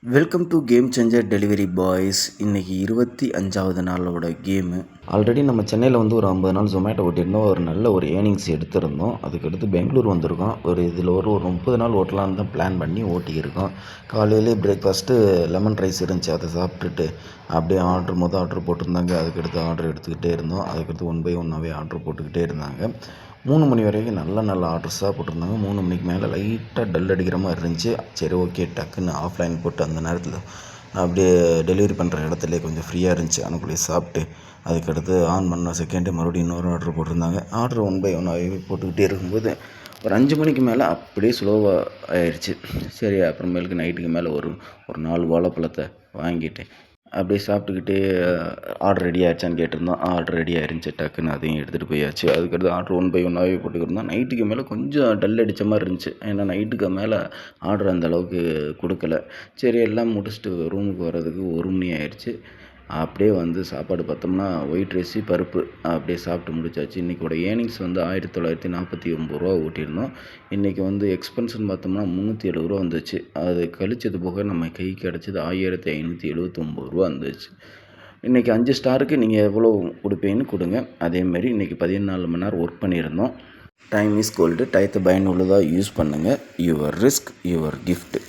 Welcome to game changer delivery boys. இன்றைக்கி 25வது நாளோட game. Already நம்ம சென்னையில் வந்து ஒரு 50 நாள் ஜொமேட்டோ ஓட்டியிருந்தோம். ஒரு நல்ல ஒரு ஏர்னிங்ஸ் எடுத்திருந்தோம். அதுக்கடுத்து பெங்களூர் வந்திருக்கோம். இதில் ஒரு 30 நாள் ஓட்டலான்னு தான் பிளான் பண்ணி ஓட்டியிருக்கோம். காலையிலே பிரேக்ஃபாஸ்ட்டு லெமன் ரைஸ் இருந்துச்சு, அதை சாப்பிட்டுட்டு அப்படியே ஆர்டர் போட்டிருந்தாங்க. அதுக்கடுத்து ஆர்டர் எடுத்துக்கிட்டே இருந்தோம். அதுக்கடுத்து 1 பை 1ஆகவே ஆர்டர் போட்டுக்கிட்டே இருந்தாங்க. 3 மணி வரைக்கும் நல்ல ஆர்டர்ஸாக போட்டிருந்தாங்க. 3 மணிக்கு மேலே லைட்டாக டல் அடிக்கிற மாதிரி இருந்துச்சு. சரி, ஓகே, டக்குன்னு ஆஃப்லைன் போட்டு அந்த நேரத்தில் அப்படியே டெலிவரி பண்ணுற இடத்துல கொஞ்சம் ஃப்ரீயாக இருந்துச்சு. அதுக்குள்ளேயே சாப்பிட்டு அதுக்கடுத்து ஆன் பண்ண செகண்டே மறுபடியும் இன்னொரு ஆர்டர் போட்டிருந்தாங்க. ஆர்டர் 1 பை 1ஆகவே போட்டுக்கிட்டே இருக்கும்போது ஒரு 5 மணிக்கு மேலே அப்படியே ஸ்லோவாக ஆயிடுச்சு. சரி, அப்புறமேலுக்கு நைட்டுக்கு மேலே ஒரு 4 வாழைப்பழத்தை வாங்கிட்டு அப்படியே சாப்பிட்டுக்கிட்டே ஆர்டர் ரெடி ஆகிடுச்சான்னு கேட்டிருந்தோம். ஆர்டர் ரெடி ஆயிருந்துச்சு. டக்குன்னு அதையும் எடுத்துகிட்டு போயாச்சு. அதுக்கடுத்து ஆர்டர் 1 பை 1ஆகவே போட்டுக்கிருந்தோம். நைட்டுக்கு மேலே கொஞ்சம் டல் அடித்த மாதிரி இருந்துச்சு. ஏன்னா நைட்டுக்கு மேலே ஆர்டர் அந்தளவுக்கு கொடுக்கல. சரி, எல்லாம் முடிச்சுட்டு ரூமுக்கு வர்றதுக்கு 1 மணி ஆயிடுச்சு. அப்படியே வந்து சாப்பாடு பார்த்தோம்னா ஒயிட் ரைஸு பருப்பு அப்படியே சாப்பிட்டு முடிச்சாச்சு. இன்றைக்கோட ஏர்னிங்ஸ் வந்து 1949 ஓட்டியிருந்தோம். இன்றைக்கி வந்து எக்ஸ்பென்ஸ்னு பார்த்தோம்னா 370 வந்துச்சு. அது கழிச்சது போக நம்ம கைக்கு கிடச்சது 1579 வந்துச்சு. இன்றைக்கி 5 ஸ்டாருக்கு நீங்கள் எவ்வளோ கொடுப்பீங்கன்னு கொடுங்க. அதேமாரி இன்றைக்கி 14 மணி நேரம் ஒர்க் பண்ணியிருந்தோம். Time is gold. டயத்தை பயனுள்ளதாக யூஸ் பண்ணுங்கள். Your risk your gift.